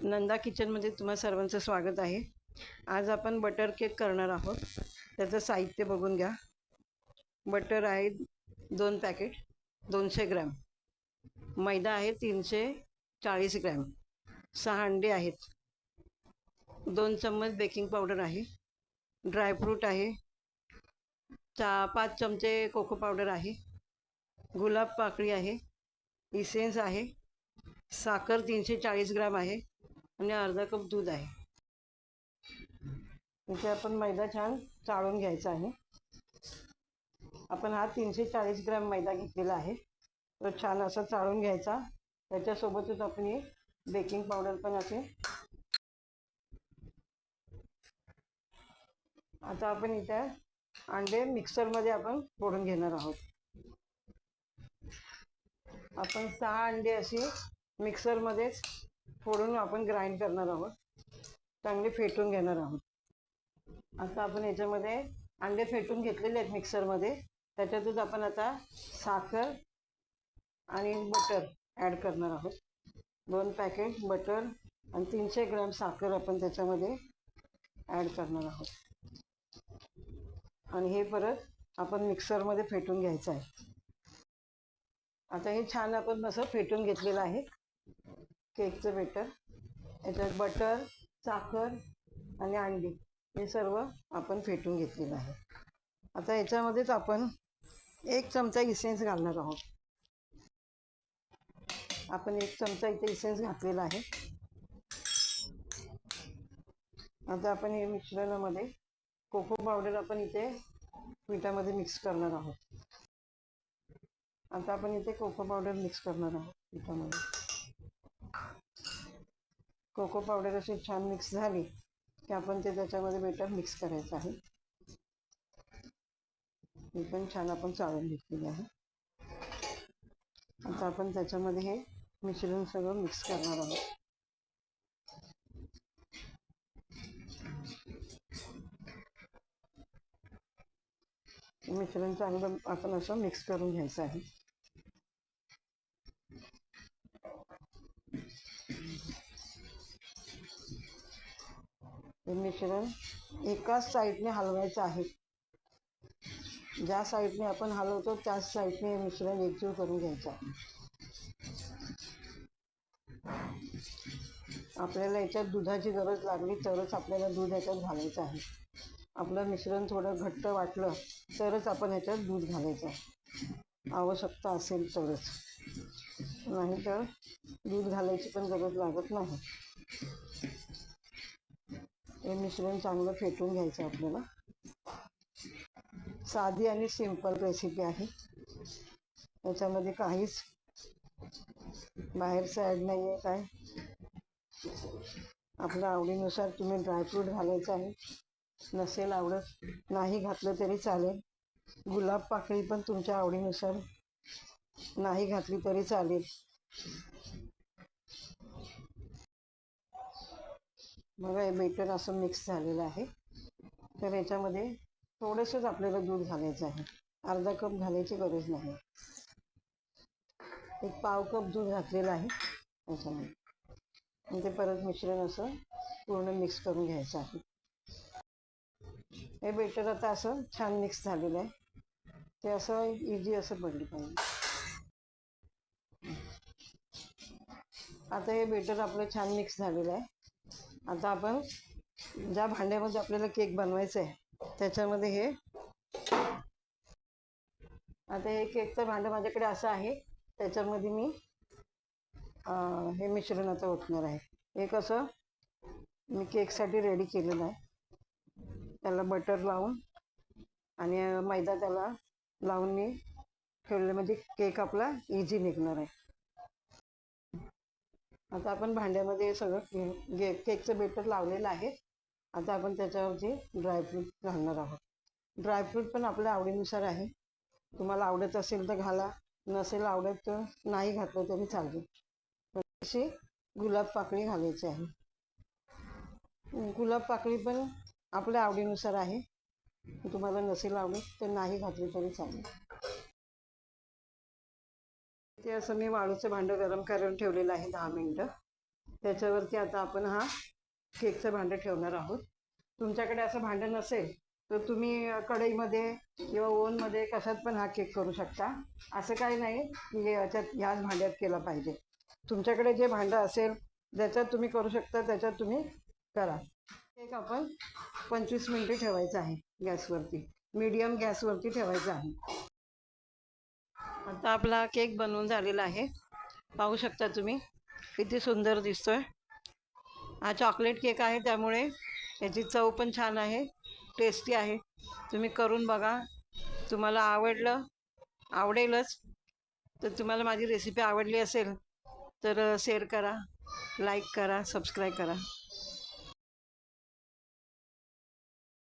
नंदा किचनमध्ये तुम्हा सर्वांचं स्वागत आहे। आज आपण बटर केक करणार आहोत। त्याचं साहित्य बघून घ्या। बटर आहे 2 पॅकेट 200 ग्रॅम, मैदा आहे 340 ग्रॅम, 6 अंडे आहेत, 2 चम्मच बेकिंग पावडर आहे, ड्रायफ्रूट आहे, 5 चमचे कोको पावडर आहे, गुलाब पाकळी आहे, इसेन्स आहे, साखर 340 ग्रॅम आहे आणि अर्धा कप दूध आहे। इथे आपण मैदा छान चाळून घ्यायचा आहे। आपण हा 340 ग्रॅम मैदा घेतलेला आहे, तो छान असा चाळून घ्यायचा। त्याच्यासोबतच आपण हे बेकिंग पावडर पण असे। आता आपण इथे अंडे मिक्सरमध्ये आपण फोडून घेणार आहोत। आपण 6 अंडे अशी मिक्सरमध्येच फोडून आपण ग्राइंड करणार आहोत, चांगले फेटून घेणार आहोत। आता आपण याच्यामध्ये अंडे फेटून घेतलेले आहेत मिक्सरमध्ये, त्याच्यातच आपण आता साखर आणि बटर ॲड करणार आहोत। 2 पॅकेट बटर आणि 300 ग्रॅम साखर आपण त्याच्यामध्ये ॲड करणार आहोत आणि हे परत आपण मिक्सरमध्ये फेटून घ्यायचं आहे। आता हे छान आपण असं फेटून घेतलेलं आहे केकचं बेटर। याच्यात बटर, साखर आणि अंडी हे सर्व आपण फेटून घेतलेलं आहे। आता याच्यामध्येच आपण 1 चमचा इसेन्स घालणार आहोत। आपण 1 चमचा इथे इसेन्स घातलेला आहे। आता आपण हे मिश्रणामध्ये कोको पावडर आपण इथे पिठामध्ये मिक्स करणार आहोत। आता आपण इथे कोको पावडर मिक्स करणार आहोत पिठामध्ये। कोको पावडर अशी छान मिक्स झाली की आपण ते त्याच्यामध्ये बेटर मिक्स करायचं आहे। हे पण छान आपण चाळून घेतलेलं आहे। आता आपण त्याच्यामध्ये हे मिश्रण सगळं मिक्स करणार आहोत। मिश्रण चांगलं आपण असं मिक्स करून घ्यायचं आहे। हे मिश्रण एकाच साईडने हलवायचं आहे। ज्या साईडने आपण हलवतो त्याच साईडने हे मिश्रण एकजीव करून घ्यायचं आहे। आपल्याला याच्यात दुधाची गरज लागली तरच आपल्याला दूध याच्यात घालायचं आहे। आपलं मिश्रण थोडं घट्ट वाटलं तरच आपण याच्यात दूध घालायचं आहे, आवश्यकता असेल तरच, नाही तर दूध घालायची पण गरज लागत नाही। हे मिश्रण चांगलं फेटून घ्यायचं आपल्याला। साधी आणि सिंपल रेसिपी आहे, याच्यामध्ये काहीच बाहेरचं ॲड नाही आहे काय। आपल्या आवडीनुसार तुम्ही ड्रायफ्रूट घालायचं आहे, नसेल आवडत नाही घातलं तरी चालेल। गुलाब पाकळी पण तुमच्या आवडीनुसार नाही घातली तरी चालेल। बघा हे बेटर असं मिक्स झालेलं आहे। तर याच्यामध्ये थोडंसंच आपल्याला दूध घालायचं आहे, अर्धा कप घालायची गरज नाही। 1 पाव कप दूध घातलेलं आहे याच्यामध्ये, आणि ते परत मिश्रण असं पूर्ण मिक्स करून घ्यायचं आहे। हे बेटर आता असं छान मिक्स झालेलं आहे, ते असं इझी असं पडलं पाहिजे। आता हे बेटर आपलं छान मिक्स झालेलं आहे। आता आपण ज्या भांड्यामध्ये आपल्याला केक बनवायचं आहे त्याच्यामध्ये हे, आता हे केकचं भांडं माझ्याकडे असं आहे, त्याच्यामध्ये मी हे मिश्रण आता ओतणार आहे। हे कसं मी केकसाठी रेडी केलेलं आहे, त्याला बटर लावून आणि मैदा त्याला लावून मी ठेवलेलं, म्हणजे केक आपला इझी निघणार आहे। आता आपण भांड्यामध्ये सगळं केकचं बेटर लावलेलं आहे। आता आपण त्याच्यावरती ड्रायफ्रूट घालणार आहोत। ड्रायफ्रूट पण आपल्या आवडीनुसार आहे, तुम्हाला आवडत असेल तर घाला, नसेल आवडत तर नाही घातलं तरी चालेल। अशी गुलाब पाकळी घालायची आहे। गुलाब पाकळी पण आपल्या आवडीनुसार आहे, तुम्हाला नसेल आवडत तर नाही घातली तरी चालेल। ते असं मी वाळूचं भांडं गरम करून ठेवलेलं आहे 10 मिनिटं। त्याच्यावरती आता आपण हा केकचं भांडं ठेवणार आहोत. तुमच्याकडे असं भांडं नसेल तर तुम्ही कढईमध्ये किंवा ओव्हनमध्ये कशात पण हा केक करू शकता. असं काही नाही की ह्याच भांड्यात केला पाहिजे. तुमच्याकडे जे भांडं असेल ज्याच्यात तुम्ही करू शकता त्याच्यात तुम्ही करा. केक आपण 25 मिनिटे ठेवायचं आहे गॅसवरती, मीडियम गॅसवरती ठेवायचं आहे. आता आपला केक बनवून झालेला आहे. पाहू शकता तुम्ही किती सुंदर दिसतोय. हा चॉकलेट केक आहे त्यामुळे याची चव पण छान आहे, टेस्टी आहे. तुम्ही करून बघा, तुम्हाला आवडेलच. तर तुम्हाला माझी रेसिपी आवडली असेल तर शेअर करा, लाईक करा, सबस्क्राईब करा.